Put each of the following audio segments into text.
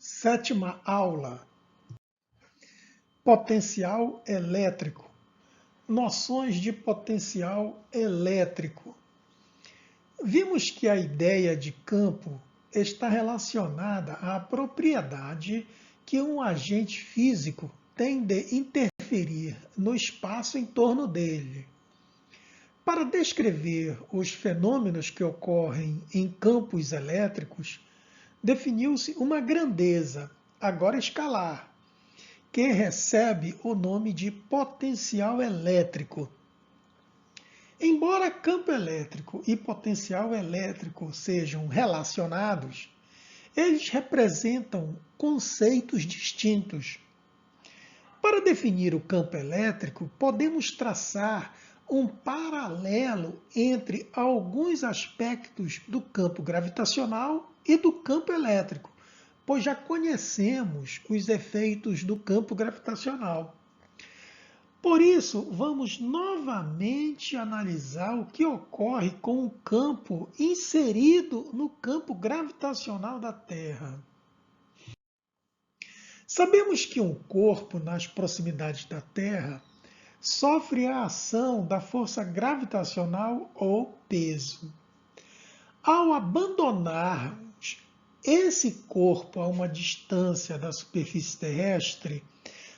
Sétima aula: Potencial elétrico. Noções de potencial elétrico. Vimos que a ideia de campo está relacionada à propriedade que um agente físico tem de interferir no espaço em torno dele. Para descrever os fenômenos que ocorrem em campos elétricos, definiu-se uma grandeza, agora escalar, que recebe o nome de potencial elétrico. Embora campo elétrico e potencial elétrico sejam relacionados, eles representam conceitos distintos. Para definir o campo elétrico, podemos traçar um paralelo entre alguns aspectos do campo gravitacional e do campo elétrico, pois já conhecemos os efeitos do campo gravitacional. Por isso, vamos novamente analisar o que ocorre com o campo inserido no campo gravitacional da Terra. Sabemos que um corpo nas proximidades da Terra sofre a ação da força gravitacional ou peso. Ao abandonarmos esse corpo a uma distância da superfície terrestre,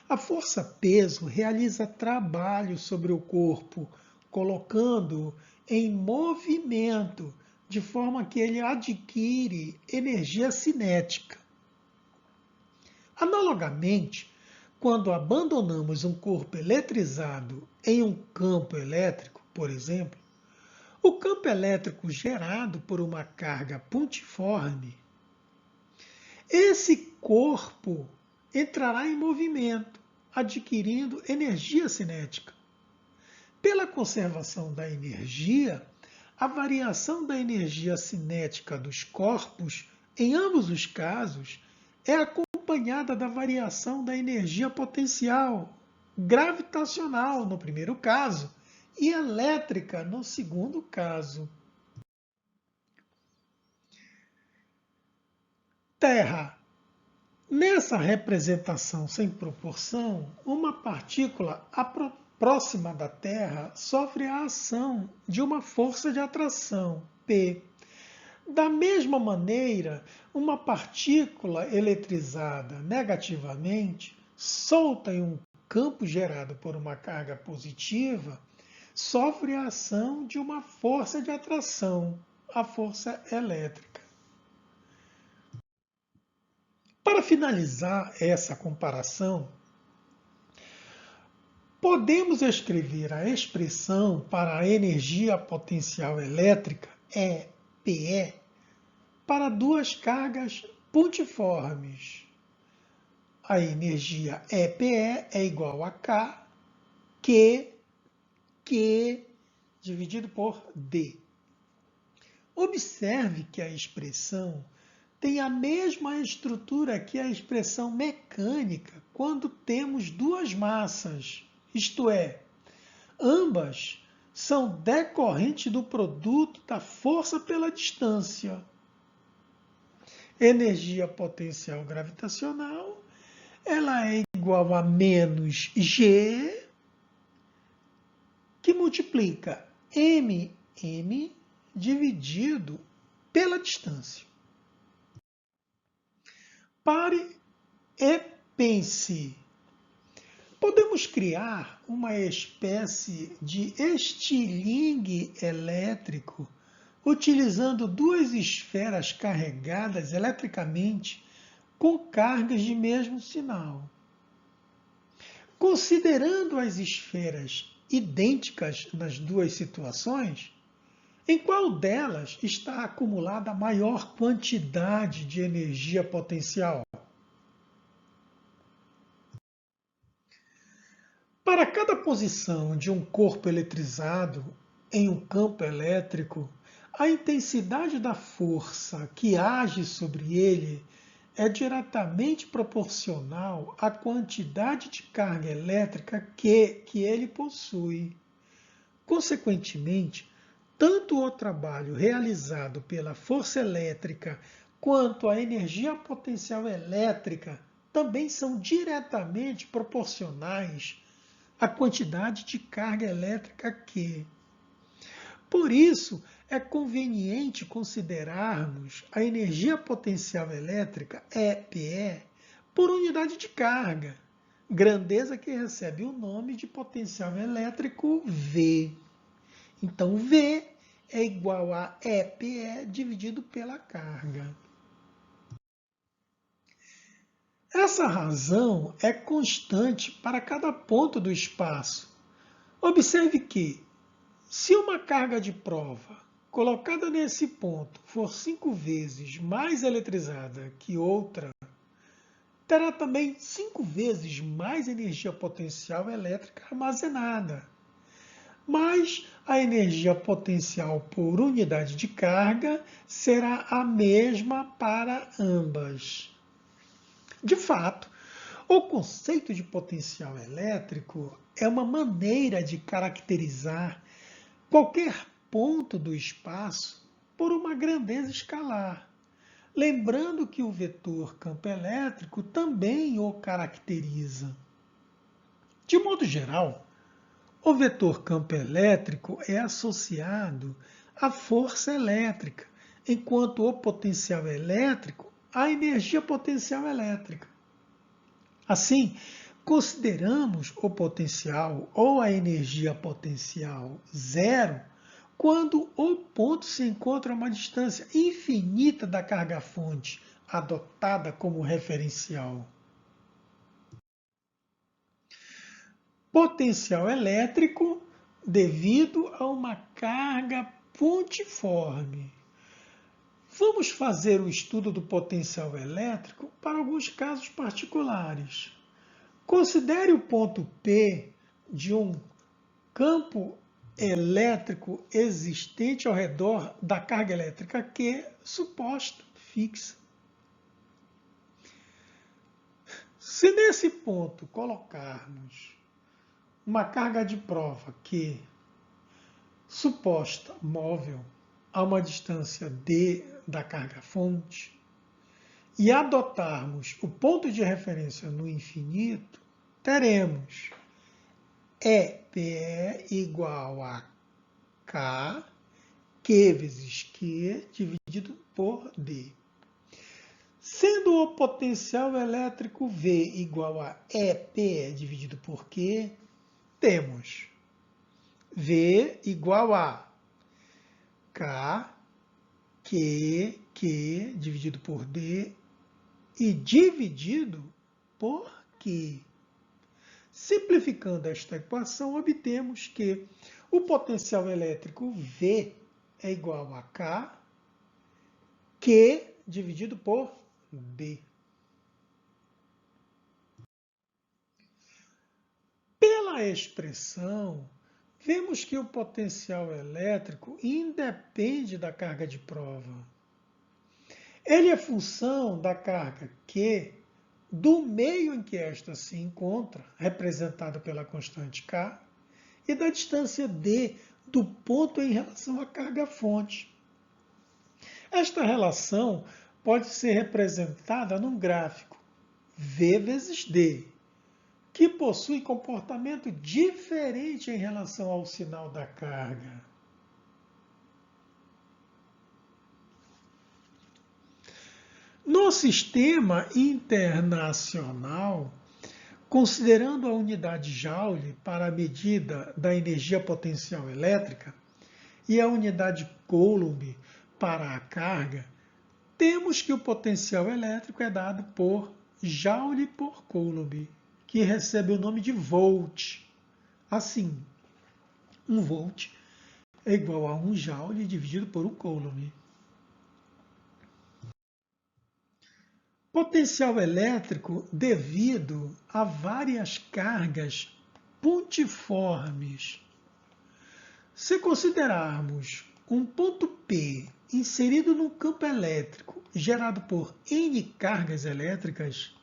a força-peso realiza trabalho sobre o corpo, colocando-o em movimento, de forma que ele adquire energia cinética. Analogamente, quando abandonamos um corpo eletrizado em um campo elétrico, por exemplo, o campo elétrico gerado por uma carga pontiforme, esse corpo entrará em movimento, adquirindo energia cinética. Pela conservação da energia, a variação da energia cinética dos corpos, em ambos os casos, é acompanhada da variação da energia potencial gravitacional, no primeiro caso, e elétrica, no segundo caso. Terra. Nessa representação sem proporção, uma partícula próxima da Terra sofre a ação de uma força de atração, P. Da mesma maneira, uma partícula eletrizada negativamente, solta em um campo gerado por uma carga positiva, sofre a ação de uma força de atração, a força elétrica. Para finalizar essa comparação, podemos escrever a expressão para a energia potencial elétrica, EPE, para duas cargas pontiformes. A energia EPE é igual a K, Q dividido por D. Observe que a expressão tem a mesma estrutura que a expressão mecânica quando temos duas massas, isto é, ambas são decorrentes do produto da força pela distância. Energia potencial gravitacional, ela é igual a menos G, que multiplica mm dividido pela distância. Pare e pense. Podemos criar uma espécie de estilingue elétrico utilizando duas esferas carregadas eletricamente com cargas de mesmo sinal. Considerando as esferas idênticas nas duas situações, em qual delas está acumulada a maior quantidade de energia potencial? Para cada posição de um corpo eletrizado em um campo elétrico, a intensidade da força que age sobre ele é diretamente proporcional à quantidade de carga elétrica que ele possui. Consequentemente, tanto o trabalho realizado pela força elétrica quanto a energia potencial elétrica também são diretamente proporcionais à quantidade de carga elétrica Q. Por isso, é conveniente considerarmos a energia potencial elétrica, EPE, por unidade de carga, grandeza que recebe o nome de potencial elétrico V. Então, V é igual a EPE dividido pela carga. Essa razão é constante para cada ponto do espaço. Observe que, se uma carga de prova colocada nesse ponto for 5 vezes mais eletrizada que outra, terá também 5 vezes mais energia potencial elétrica armazenada. Mas a energia potencial por unidade de carga será a mesma para ambas. De fato, o conceito de potencial elétrico é uma maneira de caracterizar qualquer ponto do espaço por uma grandeza escalar. Lembrando que o vetor campo elétrico também o caracteriza. De modo geral, o vetor campo elétrico é associado à força elétrica, enquanto o potencial elétrico à energia potencial elétrica. Assim, consideramos o potencial ou a energia potencial zero quando o ponto se encontra a uma distância infinita da carga-fonte adotada como referencial. Potencial elétrico devido a uma carga pontiforme. Vamos fazer o estudo do potencial elétrico para alguns casos particulares. Considere o ponto P de um campo elétrico existente ao redor da carga elétrica Q suposta fixa. Se nesse ponto colocarmos uma carga de prova Q suposta móvel a uma distância d da carga-fonte e adotarmos o ponto de referência no infinito, teremos EPE igual a K, Q vezes Q, dividido por D. Sendo o potencial elétrico V igual a EPE dividido por Q, temos V igual a K, Q dividido por D e dividido por Q. Simplificando esta equação, obtemos que o potencial elétrico V é igual a K, Q dividido por D. Pela expressão, vemos que o potencial elétrico independe da carga de prova. Ele é função da carga Q do meio em que esta se encontra, representada pela constante K, e da distância d do ponto em relação à carga-fonte. Esta relação pode ser representada num gráfico V vezes D, que possui comportamento diferente em relação ao sinal da carga. No sistema internacional, considerando a unidade Joule para a medida da energia potencial elétrica e a unidade Coulomb para a carga, temos que o potencial elétrico é dado por Joule por Coulomb, que recebe o nome de volt. Assim, 1 volt é igual a 1 Joule dividido por 1 Coulomb. Potencial elétrico devido a várias cargas pontiformes. Se considerarmos um ponto P inserido num campo elétrico gerado por N cargas elétricas,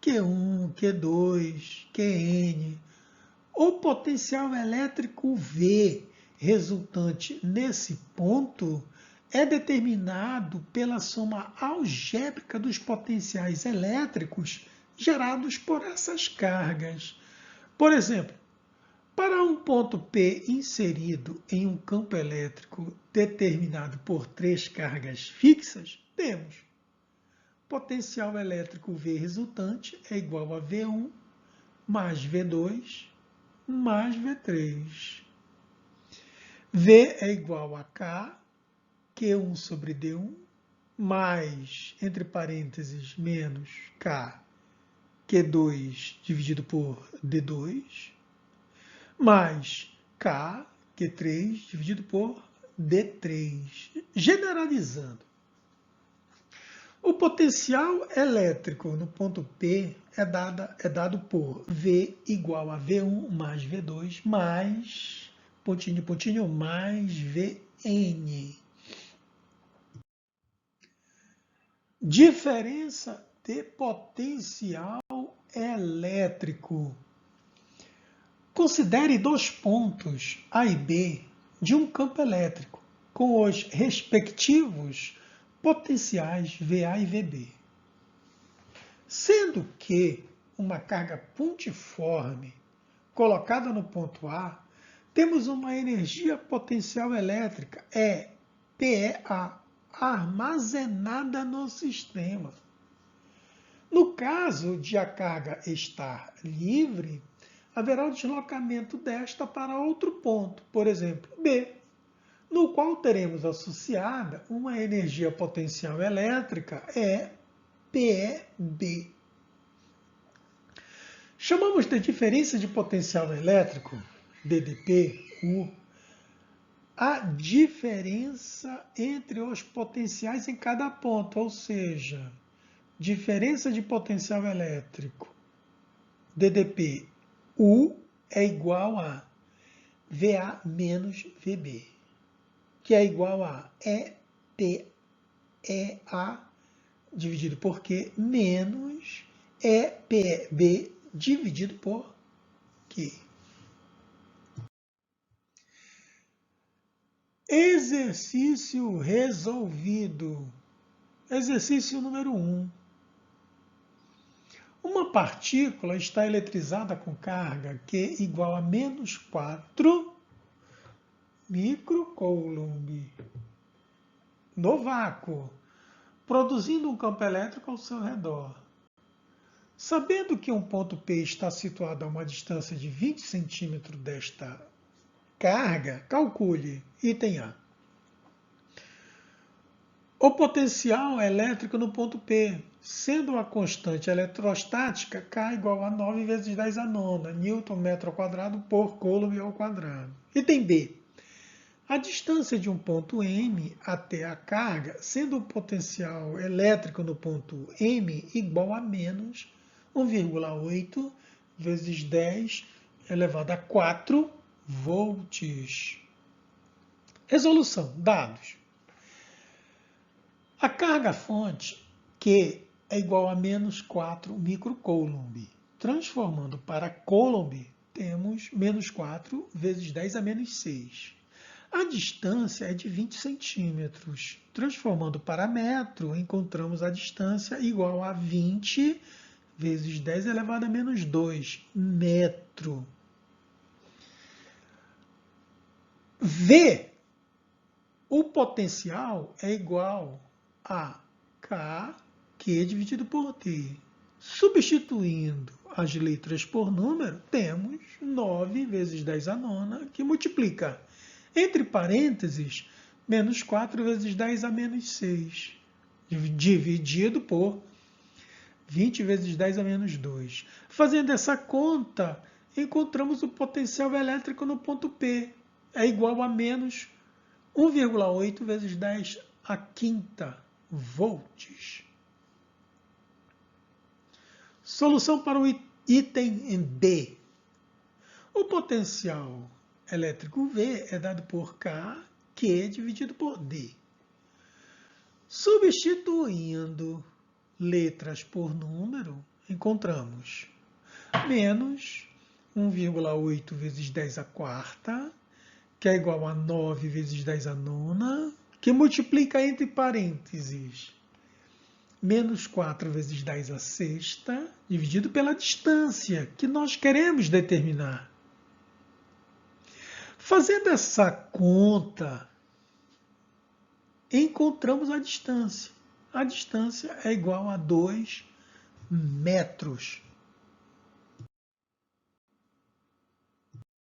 Q1, Q2, Qn, o potencial elétrico V resultante nesse ponto é determinado pela soma algébrica dos potenciais elétricos gerados por essas cargas. Por exemplo, para um ponto P inserido em um campo elétrico determinado por 3 cargas fixas, temos potencial elétrico V resultante é igual a V1 mais V2 mais V3. V é igual a K, Q1 sobre D1, mais, entre parênteses, menos K, Q2 dividido por D2, mais K, Q3 dividido por D3. Generalizando, o potencial elétrico no ponto P é dado por V igual a V1 mais V2 mais, pontinho, pontinho, mais Vn. Diferença de potencial elétrico. Considere 2 pontos A e B de um campo elétrico com os respectivos potenciais VA e VB. Sendo que uma carga pontiforme colocada no ponto A, temos uma energia potencial elétrica, PEA, armazenada no sistema. No caso de a carga estar livre, haverá o deslocamento desta para outro ponto, por exemplo, B, no qual teremos associada uma energia potencial elétrica, PEB. Chamamos de diferença de potencial elétrico, DDP, a diferença entre os potenciais em cada ponto, ou seja, diferença de potencial elétrico, DDP, U é igual a VA menos VB, que é igual a EPEA dividido por Q menos EPB dividido por Q. Exercício resolvido. Exercício número 1. Uma partícula está eletrizada com carga Q igual a menos 4 microcoulomb no vácuo, produzindo um campo elétrico ao seu redor. Sabendo que um ponto P está situado a uma distância de 20 centímetros desta carga, calcule, item A, o potencial elétrico no ponto P, sendo a constante eletrostática K igual a 9 vezes 10 a nona, Newton metro ao quadrado por Coulomb ao quadrado. Item B, a distância de um ponto M até a carga, sendo o potencial elétrico no ponto M igual a menos 1,8 vezes 10 elevado a 4 volts. Resolução, dados. A carga-fonte, Q, é igual a menos 4 microcoulomb. Transformando para coulomb, temos menos 4 vezes 10 a menos 6. A distância é de 20 centímetros. Transformando para metro, encontramos a distância igual a 20 vezes 10 elevado a menos 2, metro. V, o potencial é igual a K, Q dividido por T. Substituindo as letras por número, temos 9 vezes 10 a nona, que multiplica, entre parênteses, menos 4 vezes 10 a menos 6, dividido por 20 vezes 10 a menos 2. Fazendo essa conta, encontramos o potencial elétrico no ponto P. É igual a menos 1,8 vezes 10 a quinta volts. Solução para o item B. O potencial elétrico V é dado por K, Q dividido por D. Substituindo letras por número, encontramos menos 1,8 vezes 10 a quarta, que é igual a 9 vezes 10 a nona, que multiplica entre parênteses menos 4 vezes 10 a sexta, dividido pela distância que nós queremos determinar. Fazendo essa conta, encontramos a distância. A distância é igual a 2 metros.